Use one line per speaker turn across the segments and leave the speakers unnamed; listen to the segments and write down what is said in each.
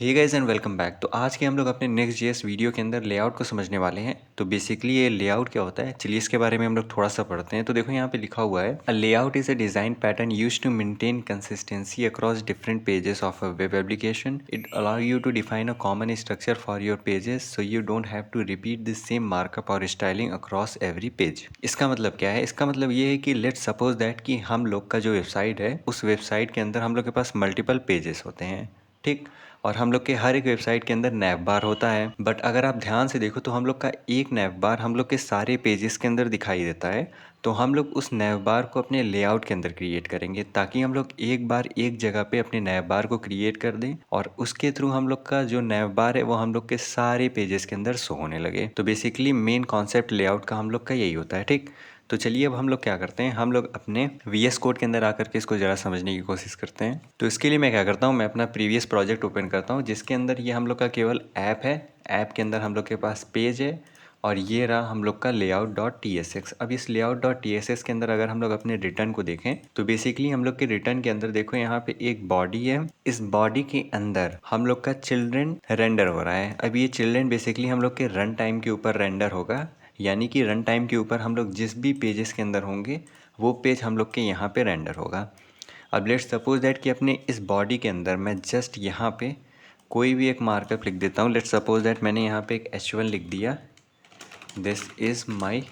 Hey guys and welcome back. तो आज के हम लोग अपने नेक्स्ट जेएस वीडियो के अंदर लेआउट को समझने वाले हैं। तो बेसिकली ये लेआउट क्या होता है, चलिए इसके बारे में हम लोग थोड़ा सा पढ़ते हैं। तो देखो यहाँ पे लिखा हुआ है, a layout is a design pattern use to maintain consistency across different pages of a web application. It allow you to define a common structure for your pages so you don't have to repeat the same markup और styling across every page. इसका मतलब क्या है? इसका मतलब ये है कि लेट्स सपोज दैट कि हम लोग का जो वेबसाइट है, उस वेबसाइट के अंदर हम लोग के पास मल्टीपल पेजेस होते हैं, ठीक। और हम लोग के हर एक वेबसाइट के अंदर नैव बार होता है। बट अगर आप ध्यान से देखो तो हम लोग का एक नैव बार हम लोग के सारे पेजेस के अंदर दिखाई देता है। तो हम लोग उस नैव बार को अपने लेआउट के अंदर क्रिएट करेंगे ताकि हम लोग एक बार एक जगह पे अपने नैव बार को क्रिएट कर दें और उसके थ्रू हम लोग का जो नैव बार है वो हम लोग के सारे पेजेस के अंदर शो होने लगे। तो बेसिकली मेन कॉन्सेप्ट लेआउट का हम लोग का यही होता है, ठीक। तो चलिए अब हम लोग क्या करते हैं, हम लोग अपने VS कोड के अंदर आकर के इसको ज़रा समझने की कोशिश करते हैं। तो इसके लिए मैं क्या करता हूँ, मैं अपना प्रीवियस प्रोजेक्ट ओपन करता हूँ जिसके अंदर ये हम लोग का केवल ऐप है। ऐप के अंदर हम लोग के पास पेज है और ये रहा हम लोग का layout.tsx। अब इस layout.tsx के अंदर अगर हम लोग अपने रिटर्न को देखें तो बेसिकली हम लोग के रिटर्न के अंदर देखो यहाँ पे एक बॉडी है। इस बॉडी के अंदर हम लोग का चिल्ड्रेन रेंडर हो रहा है। अब ये चिल्ड्रेन बेसिकली हम लोग के रन टाइम के ऊपर रेंडर होगा, यानी कि रन टाइम के ऊपर हम लोग जिस भी पेजेस के अंदर होंगे वो पेज हम लोग के यहाँ पे रेंडर होगा। अब लेट्स सपोज दैट कि अपने इस बॉडी के अंदर मैं जस्ट यहाँ पे कोई भी एक मार्कअप लिख देता हूँ। लेट्स सपोज दैट मैंने यहाँ पे एक H1 लिख दिया, दिस इज़ माई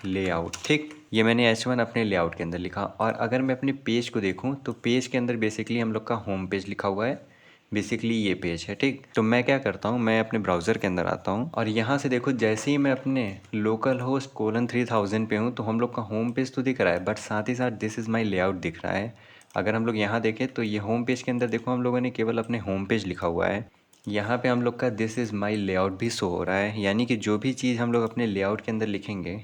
लेआउट, ठीक। ये मैंने H1 अपने लेआउट के अंदर लिखा। और अगर मैं अपने पेज को देखूँ तो पेज के अंदर बेसिकली हम लोग का होम पेज लिखा हुआ है। बेसिकली ये पेज है, ठीक। तो मैं क्या करता हूँ, मैं अपने ब्राउज़र के अंदर आता हूँ और यहाँ से देखो जैसे ही मैं अपने लोकल होस्ट :3000 पे हूँ तो हम लोग का होम पेज तो दिख रहा है बट साथ ही साथ दिस इज़ माई लेआउट दिख रहा है। अगर हम लोग यहाँ देखें तो ये होम पेज के अंदर देखो हम लोगों ने केवल अपने होम पेज लिखा हुआ है। यहाँ पे हम लोग का दिस इज़ माई लेआउट भी शो हो रहा है, यानी कि जो भी चीज़ हम लोग अपने लेआउट के अंदर लिखेंगे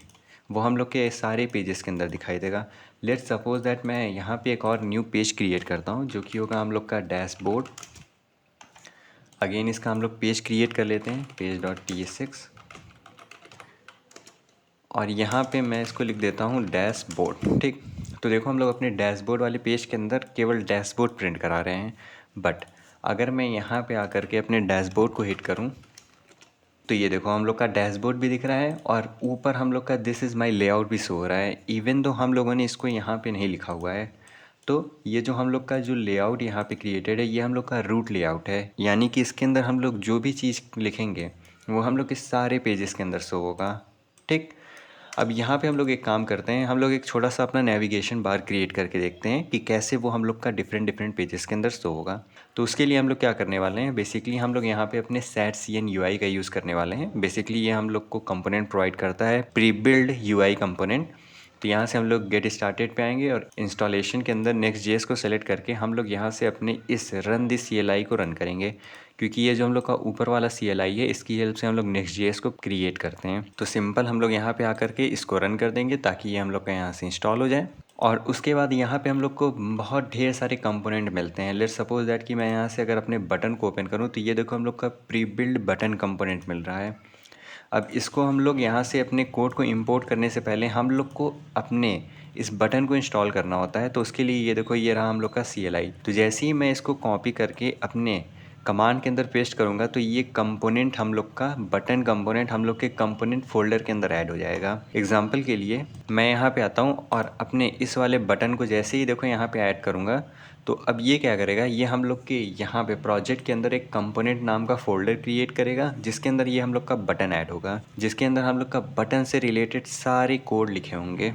वो हम लोग के सारे पेजेस के अंदर दिखाई देगा। लेट्स सपोज दैट मैं यहाँ पे एक और न्यू पेज क्रिएट करता हूँ जो कि होगा हम लोग का डैशबोर्ड। अगेन इसका हम लोग पेज क्रिएट कर लेते हैं, page.tsx। और यहाँ पे मैं इसको लिख देता हूँ डैशबोर्ड, ठीक। तो देखो हम लोग अपने डैशबोर्ड वाले पेज के अंदर केवल डैशबोर्ड प्रिंट करा रहे हैं। बट अगर मैं यहाँ पे आकर के अपने डैशबोर्ड को हिट करूँ तो ये देखो हम लोग का डैशबोर्ड भी दिख रहा है और ऊपर हम लोग का दिस इज़ माई लेआउट भी शो हो रहा है, इवन दो हम लोगों ने इसको यहाँ पे नहीं लिखा हुआ है। तो ये जो हम लोग का जो लेआउट यहाँ पे क्रिएटेड है ये हम लोग का रूट लेआउट है, यानी कि इसके अंदर हम लोग जो भी चीज़ लिखेंगे वो हम लोग के सारे पेजेस के अंदर शो होगा, ठीक। अब यहाँ पे हम लोग एक काम करते हैं, हम लोग एक छोटा सा अपना नेविगेशन बार क्रिएट करके देखते हैं कि कैसे वो हम लोग का डिफरेंट डिफरेंट पेजेस के अंदर शो होगा। तो उसके लिए हम लोग क्या करने वाले हैं, बेसिकली हम लोग यहाँ पे अपने setcn UI का यूज़ करने वाले हैं। बेसिकली ये हम लोग को कंपोनेंट प्रोवाइड करता है, प्री बिल्ड UI कंपोनेंट। तो यहाँ से हम लोग गेट स्टार्टेड पे आएंगे और इंस्टॉलेशन के अंदर Next.js को सेलेक्ट करके हम लोग यहाँ से अपने इस रन दिस CLI को रन करेंगे, क्योंकि ये जो हम लोग का ऊपर वाला CLI है इसकी हेल्प से हम लोग Next.js को क्रिएट करते हैं। तो सिंपल हम लोग यहाँ पे आकर के इसको रन कर देंगे ताकि ये हम लोग का यहाँ से इंस्टॉल हो जाए। और उसके बाद यहाँ पे हम लोग को बहुत ढेर सारे कंपोनेंट मिलते हैं। लेट्स सपोज दैट कि मैं यहाँ से अगर अपने बटन को ओपन करूँ तो ये देखो हम लोग का प्री बिल्ड बटन कंपोनेंट मिल रहा है। अब इसको हम लोग यहाँ से अपने कोड को इंपोर्ट करने से पहले हम लोग को अपने इस बटन को इंस्टॉल करना होता है। तो उसके लिए ये देखो ये रहा हम लोग का CLI। तो जैसे ही मैं इसको कॉपी करके अपने कमांड के अंदर पेस्ट करूँगा तो ये कंपोनेंट हम लोग का बटन कंपोनेंट हम लोग के कंपोनेंट फोल्डर के अंदर ऐड हो जाएगा। एग्जाम्पल के लिए मैं यहाँ पे आता हूँ और अपने इस वाले बटन को जैसे ही देखो यहाँ पे ऐड करूँगा तो अब ये क्या करेगा, ये हम लोग के यहाँ पे प्रोजेक्ट के अंदर एक कंपोनेंट नाम का फोल्डर क्रिएट करेगा जिसके अंदर ये हम लोग का बटन ऐड होगा, जिसके अंदर हम लोग का बटन से रिलेटेड सारे कोड लिखे होंगे।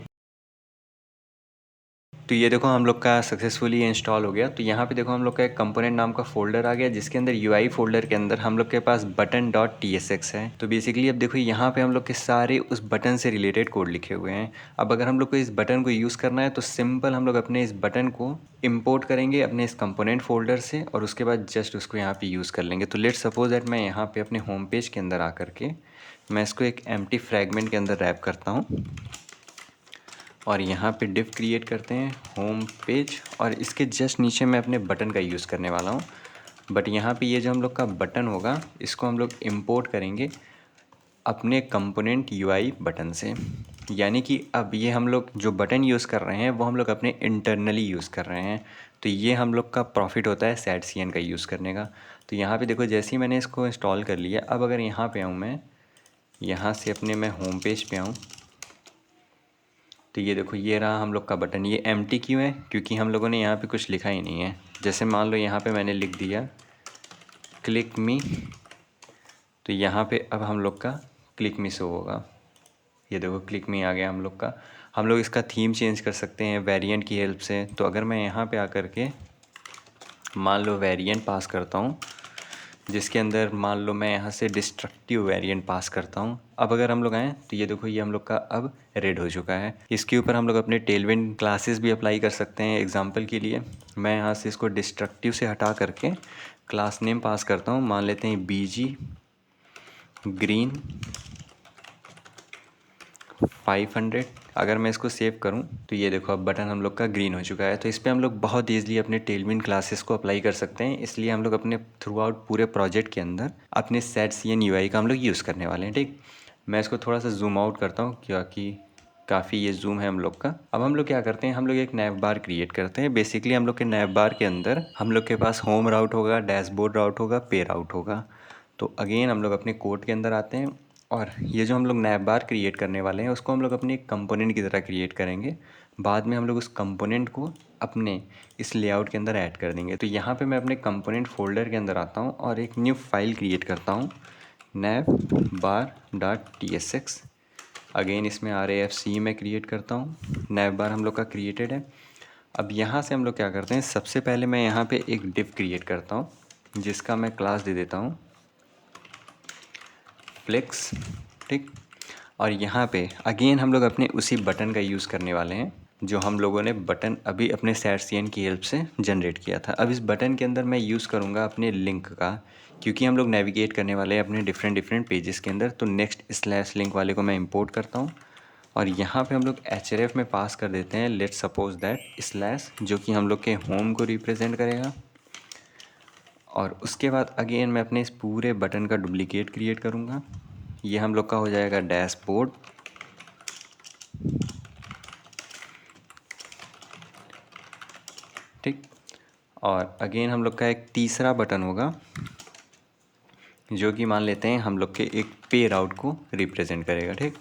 तो ये देखो हम लोग का सक्सेसफुली इंस्टॉल हो गया। तो यहाँ पे देखो हम लोग का एक कंपोनेंट नाम का फोल्डर आ गया जिसके अंदर UI फोल्डर के अंदर हम लोग के पास button.tsx है। तो बेसिकली अब देखो यहाँ पे हम लोग के सारे उस बटन से रिलेटेड कोड लिखे हुए हैं। अब अगर हम लोग को इस बटन को यूज़ करना है तो सिंपल हम लोग अपने इस बटन को इम्पोर्ट करेंगे अपने इस कंपोनेंट फोल्डर से और उसके बाद जस्ट उसको यहाँ पे यूज़ कर लेंगे। तो लेट्स सपोज दैट मैं यहाँ पे अपने होम पेज के अंदर आकर के मैं इसको एक एम्प्टी फ्रैगमेंट के अंदर रैप करता हूँ और यहाँ पे डिव क्रिएट करते हैं होम पेज और इसके जस्ट नीचे मैं अपने बटन का यूज़ करने वाला हूँ। बट यहाँ पे ये जो हम लोग का बटन होगा इसको हम लोग इम्पोर्ट करेंगे अपने कंपोनेंट UI बटन से, यानी कि अब ये हम लोग जो बटन यूज़ कर रहे हैं वो हम लोग अपने इंटरनली यूज़ कर रहे हैं। तो ये हम लोग का प्रॉफिट होता है setcn का यूज़ करने का। तो यहाँ पे देखो जैसे ही मैंने इसको इंस्टॉल कर लिया, अब अगर यहाँ पे आऊँ मैं, यहाँ से अपने मैं होम पेज पे आऊँ, तो ये देखो ये रहा हम लोग का बटन। ये एम्प्टी क्यों है? क्योंकि हम लोगों ने यहाँ पे कुछ लिखा ही नहीं है। जैसे मान लो यहाँ पे मैंने लिख दिया क्लिक मी, तो यहाँ पे अब हम लोग का क्लिक मी शो होगा। ये देखो क्लिक मी आ गया हम लोग का। हम लोग इसका थीम चेंज कर सकते हैं वेरिएंट की हेल्प से। तो अगर मैं यहाँ पे आकर के मान लो वेरिएंट पास करता हूँ, जिसके अंदर मान लो मैं यहाँ से डिस्ट्रक्टिव वेरिएंट पास करता हूँ। अब अगर हम लोग आएँ तो ये देखो ये हम लोग का अब रेड हो चुका है। इसके ऊपर हम लोग अपने टेलविंड क्लासेस भी अप्लाई कर सकते हैं। एग्जांपल के लिए मैं यहाँ से इसको डिस्ट्रक्टिव से हटा करके क्लास नेम पास करता हूँ, मान लेते हैं BG ग्रीन 500। अगर मैं इसको सेव करूं तो ये देखो अब बटन हम लोग का ग्रीन हो चुका है। तो इस पर हम लोग बहुत ईजिली अपने टेलविंड क्लासेस को अप्लाई कर सकते हैं। इसलिए हम लोग अपने थ्रू आउट पूरे प्रोजेक्ट के अंदर अपने सेट-CN UI का हम लोग यूज़ करने वाले हैं। ठीक, मैं इसको थोड़ा सा जूम आउट करता हूँ क्योंकि काफ़ी ये जूम है हम लोग का। अब हम लोग क्या करते हैं, हम लोग एक नैव बार क्रिएट करते हैं। बेसिकली हम लोग के नैव बार के अंदर हम लोग के पास होम राउट होगा, डैशबोर्ड राउट होगा, पे राउट होगा। तो अगेन हम लोग अपने कोड के अंदर आते हैं और ये जो हम लोग नैव बार क्रिएट करने वाले हैं उसको हम लोग अपने एक कंपोनेंट की तरह क्रिएट करेंगे। बाद में हम लोग उस कंपोनेंट को अपने इस लेआउट के अंदर ऐड कर देंगे। तो यहाँ पे मैं अपने कंपोनेंट फोल्डर के अंदर आता हूँ और एक न्यू फाइल क्रिएट करता हूँ navbar.tsx। अगेन इसमें RAFC मैं क्रिएट करता हूँ। नैव बार हम लोग का क्रिएटेड है। अब यहाँ से हम लोग क्या करते हैं, सबसे पहले मैं यहाँ पे एक डिव क्रिएट करता हूँ जिसका मैं क्लास दे देता हूँ फ्लेक्स। ठीक, और यहाँ पे अगेन हम लोग अपने उसी बटन का यूज़ करने वाले हैं जो हम लोगों ने बटन अभी अपने सेट-CN की हेल्प से जनरेट किया था। अब इस बटन के अंदर मैं यूज़ करूँगा अपने लिंक का, क्योंकि हम लोग नेविगेट करने वाले हैं अपने डिफरेंट पेजेस के अंदर। तो नेक्स्ट स्लैश लिंक वाले को मैं इंपोर्ट करता हूँ और यहाँ पे हम लोग href में पास कर देते हैं लेट्स सपोज दैट स्लैश, जो कि हम लोग के होम को रिप्रेजेंट करेगा। और उसके बाद अगेन मैं अपने इस पूरे बटन का डुप्लीकेट क्रिएट करूँगा। ये हम लोग का हो जाएगा डैशबोर्ड। ठीक, और अगेन हम लोग का एक तीसरा बटन होगा जो कि मान लेते हैं हम लोग के एक पे राउट को रिप्रेजेंट करेगा। ठीक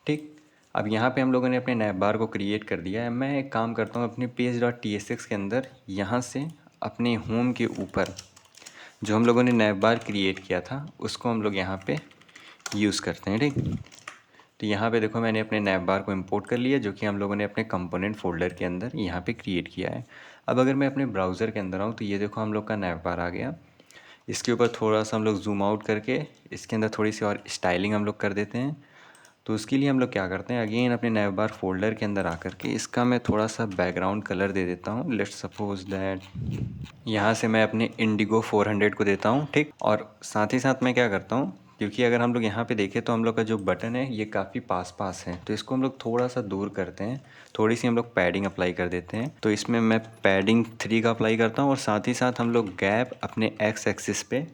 ठीक, अब यहाँ पे हम लोगों ने अपने नैव बार को क्रिएट कर दिया है। मैं एक काम करता हूँ अपने page.tsx के अंदर यहाँ से अपने होम के ऊपर जो हम लोगों ने नैव बार क्रिएट किया था उसको हम लोग यहाँ पे यूज़ करते हैं। ठीक, तो यहाँ पे देखो मैंने अपने नैव बार को इंपोर्ट कर लिया जो कि हम लोगों ने अपने कंपोनेंट फोल्डर के अंदर यहाँ पे क्रिएट किया है। अब अगर मैं अपने ब्राउज़र के अंदर आऊँ तो ये देखो हम लोग का नैव बार आ गया। इसके ऊपर थोड़ा सा हम लोग जूम आउट करके इसके अंदर थोड़ी सी और स्टाइलिंग हम लोग कर देते हैं। तो उसके लिए हम लोग क्या करते हैं, अगेन अपने नैव बार फोल्डर के अंदर आकर के इसका मैं थोड़ा सा बैकग्राउंड कलर दे देता हूँ। लेट्स सपोज दैट यहाँ से मैं अपने इंडिगो 400 को देता हूँ। ठीक, और साथ ही साथ मैं क्या करता हूँ, क्योंकि अगर हम लोग यहाँ पे देखें तो हम लोग का जो बटन है ये काफ़ी पास है, तो इसको हम लोग थोड़ा सा दूर करते हैं। थोड़ी सी हम लोग पैडिंग अप्लाई कर देते हैं। तो इसमें मैं पैडिंग 3 का अप्लाई करता हूँ और साथ ही साथ हम लोग गैप अपने एक्स एक्सिस पे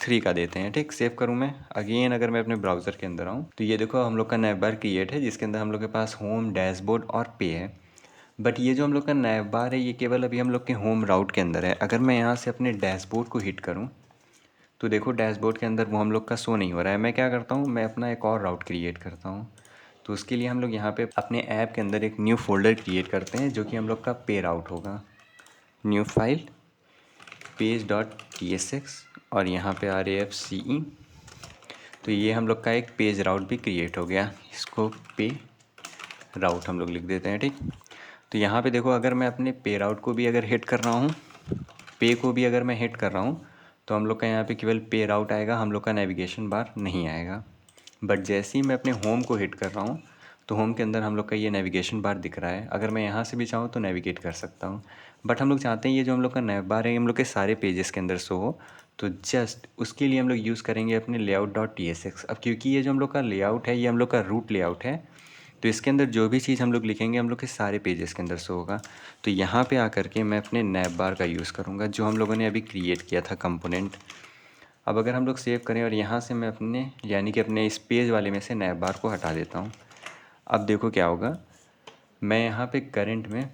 3 का देते हैं। ठीक, सेव करूँ मैं। अगेन अगर मैं अपने ब्राउज़र के अंदर आऊँ तो ये देखो हम लोग का नैव बार क्रिएट है जिसके अंदर हम लोग के पास होम, डैशबोर्ड और पे है। बट ये जो हम लोग का नैव बार है ये केवल अभी हम लोग के होम राउट के अंदर है। अगर मैं यहाँ से अपने डैशबोर्ड को हिट करूँ तो देखो डैशबोर्ड के अंदर वो हम लोग का शो नहीं हो रहा है। मैं क्या करता हूँ, मैं अपना एक और राउट क्रिएट करता हूँ। तो उसके लिए हम लोग यहाँ पे अपने ऐप के अंदर एक न्यू फोल्डर क्रिएट करते हैं जो कि हम लोग का पे राउट होगा। न्यू फाइल page.tsx और यहाँ पे RAFCE। तो ये हम लोग का एक पेज राउट भी क्रिएट हो गया। इसको पे राउट हम लोग लिख देते हैं। ठीक, तो यहाँ पे देखो अगर मैं अपने पे राउट को भी अगर हिट कर रहा हूँ, पे को भी अगर मैं हिट कर रहा हूँ तो हम लोग का यहाँ पे केवल पे राउट आएगा, हम लोग का नेविगेशन बार नहीं आएगा। बट जैसे ही मैं अपने होम को हिट कर रहा हूँ तो होम के अंदर हम लोग का ये नेविगेशन बार दिख रहा है। अगर मैं यहाँ से भी चाहूँ तो नेविगेट कर सकता हूँ। बट हम लोग चाहते हैं ये जो हम लोग का नैव बार है हम लोग के सारे पेजेस के अंदर शो हो। तो जस्ट उसके लिए हम लोग यूज़ करेंगे अपने layout.tsx। अब क्योंकि ये जो हम लोग का लेआउट है ये हम लोग का रूट लेआउट है, तो इसके अंदर जो भी चीज़ हम लोग लिखेंगे हम लोग के सारे पेजेस के अंदर शो होगा। तो यहाँ पे आकर के मैं अपने नैव बार का यूज़ करूँगा जो हम लोगों ने अभी क्रिएट किया था कंपोनेंट। अब अगर हम लोग सेव करें और यहाँ से मैं अपने यानी कि अपने इस पेज वाले में से नैव बार को हटा देता हूँ। अब देखो क्या होगा, मैं यहाँ पे करंट में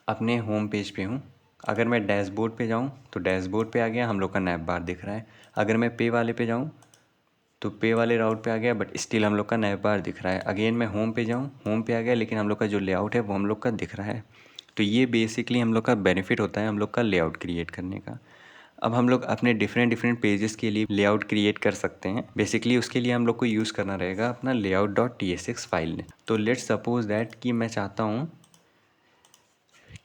अपने होम पेज पे हूँ। अगर मैं डैशबोर्ड पे जाऊँ तो डैशबोर्ड पे आ गया, हम लोग का नैप बार दिख रहा है। अगर मैं पे वाले पे जाऊँ तो पे वाले राउट पे आ गया, बट स्टिल हम लोग का नैप बार दिख रहा है। अगेन मैं होम पे जाऊँ, होम पे आ गया, लेकिन हम लोग का जो लेआउट है वो हम लोग का दिख रहा है। तो ये बेसिकली हम लोग का बेनिफिट होता है हम लोग का लेआउट क्रिएट करने का। अब हम लोग अपने डिफरेंट डिफरेंट पेजेस के लिए लेआउट क्रिएट कर सकते हैं। बेसिकली उसके लिए हम लोग को यूज़ करना रहेगा अपना layout.tsx फाइल। तो लेट्स सपोज दैट कि मैं चाहता हूँ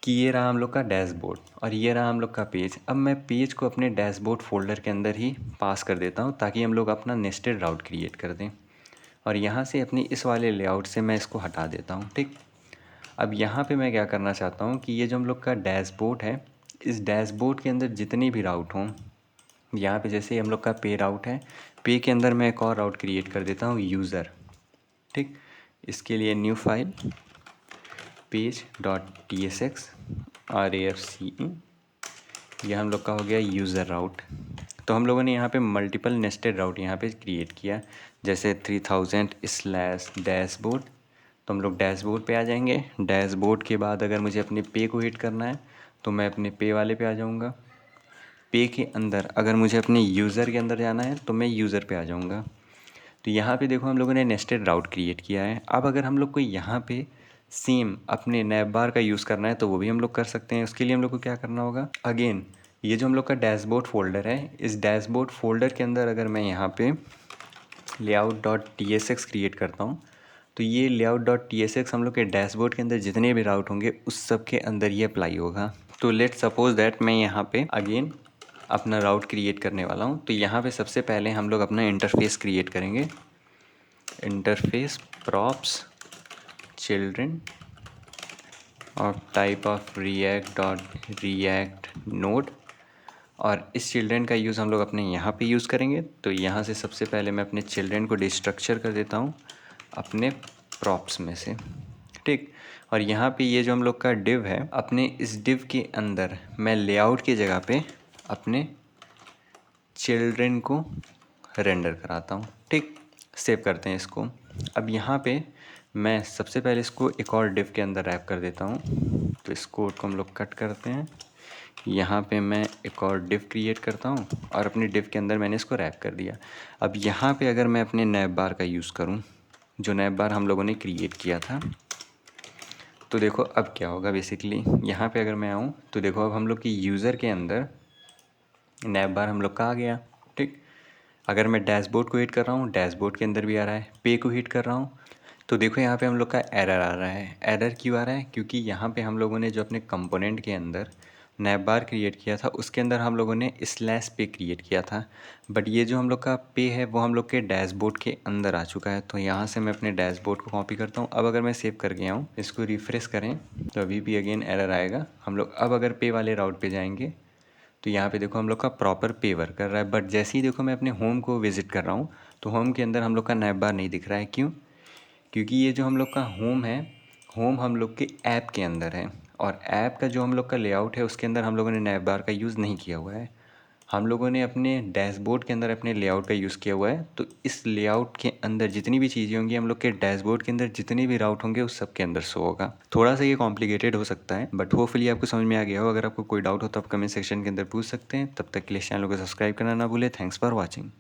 कि ये रहा हम लोग का डैशबोर्ड और ये रहा हम लोग का पेज। अब मैं पेज को अपने डैशबोर्ड फोल्डर के अंदर ही पास कर देता हूँ ताकि हम लोग अपना नेस्टेड राउट क्रिएट कर दें। और यहाँ से अपनी इस वाले लेआउट से मैं इसको हटा देता हूँ। ठीक, अब यहाँ पे मैं क्या करना चाहता हूँ कि ये जो हम लोग का डैशबोर्ड है, इस डैशबोर्ड के अंदर जितने भी राउट हों, यहाँ पे जैसे हम लोग का पे राउट है, पे के अंदर मैं एक और राउट क्रिएट कर देता हूँ यूज़र। ठीक, इसके लिए न्यू फाइल page.tsx rafce, ये हम लोग का हो गया यूज़र राउट। तो हम लोगों ने यहाँ पे मल्टीपल नेस्टेड राउट यहाँ पे क्रिएट किया, जैसे 3000/डैशबोर्ड। तो हम लोग डैशबोर्ड पे आ जाएंगे। डैशबोर्ड के बाद अगर मुझे अपने पे को हिट करना है तो मैं अपने पे वाले पे आ जाऊँगा। पे के अंदर अगर मुझे अपने यूज़र के अंदर जाना है तो मैं यूज़र पे आ जाऊँगा। तो यहाँ पे देखो हम लोगों ने नेस्टेड राउट क्रिएट किया है। अब अगर हम लोग को यहाँ पे सेम अपने नैप बार का यूज़ करना है तो वो भी हम लोग कर सकते हैं। उसके लिए हम लोग को क्या करना होगा, अगेन ये जो हम लोग का डैशबोर्ड फोल्डर है, इस डैशबोर्ड फोल्डर के अंदर अगर मैं यहाँ पे layout.tsx क्रिएट करता हूँ तो ये layout.tsx हम लोग के डैशबोर्ड के अंदर जितने भी राउट होंगे उस सब के अंदर ये अप्लाई होगा। तो लेट सपोज दैट मैं यहाँ पे अगेन अपना राउट क्रिएट करने वाला हूँ। तो यहाँ पे सबसे पहले हम लोग अपना इंटरफेस क्रिएट करेंगे। इंटरफेस प्रॉप्स चिल्ड्रन और टाइप ऑफ react नोड, और इस चिल्ड्रन का यूज़ हम लोग अपने यहाँ पे यूज़ करेंगे। तो यहाँ से सबसे पहले मैं अपने चिल्ड्रन को डिस्ट्रक्चर कर देता हूँ अपने प्रॉप्स में से। ठीक, और यहाँ पे ये जो हम लोग का डिव है, अपने इस डिव के अंदर मैं लेआउट की जगह पे अपने चिल्ड्रन को रेंडर कराता हूँ। ठीक, सेव करते हैं इसको। अब यहाँ पे मैं सबसे पहले इसको एक और डिव के अंदर रैप कर देता हूँ। तो इस कोड को हम लोग कट करते हैं। यहाँ पे मैं एक और डिव क्रिएट करता हूँ और अपने डिव के अंदर मैंने इसको रैप कर दिया। अब यहाँ पे अगर मैं अपने नैप बार का यूज़ करूँ, जो नैप बार हम लोगों ने क्रिएट किया था, तो देखो अब क्या होगा। बेसिकली यहाँ पे अगर मैं आऊँ तो देखो अब हम लोग की यूज़र के अंदर नैप बार हम लोग का आ गया। ठीक, अगर मैं डैशबोर्ड को हिट कर रहा हूँ, डैशबोर्ड के अंदर भी आ रहा है। पे को हिट कर रहा हूँ तो देखो यहाँ पे हम लोग का एरर आ रहा है। एरर क्यों आ रहा है? क्योंकि यहाँ पे हम लोगों ने जो अपने कंपोनेंट के अंदर नैप बार क्रिएट किया था उसके अंदर हम लोगों ने स्लैश पे क्रिएट किया था, बट ये जो हम लोग का पे है वो हम लोग के डैशबोर्ड के अंदर आ चुका है। तो यहाँ से मैं अपने डैशबोर्ड को कॉपी करता हूँ। अब अगर मैं सेव कर गया हूँ, इसको रिफ्रेश करें तो अभी भी अगेन एरर आएगा। हम लोग अब अगर पे वाले राउट पे जाएंगे तो यहाँ पे देखो हम लोग का प्रॉपर पे वर्क कर रहा है। बट जैसे ही देखो मैं अपने होम को विज़िट कर रहा हूँ तो होम के अंदर हम लोग का नैप बार नहीं दिख रहा है। क्यों? क्योंकि ये जो हम लोग का होम है, होम हम लोग के ऐप के अंदर है और ऐप का जो हम लोग का लेआउट है उसके अंदर हम लोगों ने नैप बार का यूज़ नहीं किया हुआ है। हम लोगों ने अपने डैशबोर्ड के अंदर अपने लेआउट का यूज़ किया हुआ है। तो इस लेआउट के अंदर जितनी भी चीज़ें होंगी, हम लोग के डैशबोर्ड के अंदर जितने भी राउट होंगे उस सब के अंदर शो होगा। थोड़ा सा ये कॉम्प्लिकेटेड हो सकता है बट होपफुली आपको समझ में आ गया हो। अगर आपको कोई डाउट हो तो आप कमेंट सेक्शन के अंदर पूछ सकते हैं। तब तक के लिए चैनल को सब्सक्राइब करना ना भूलें। Thanks for watching.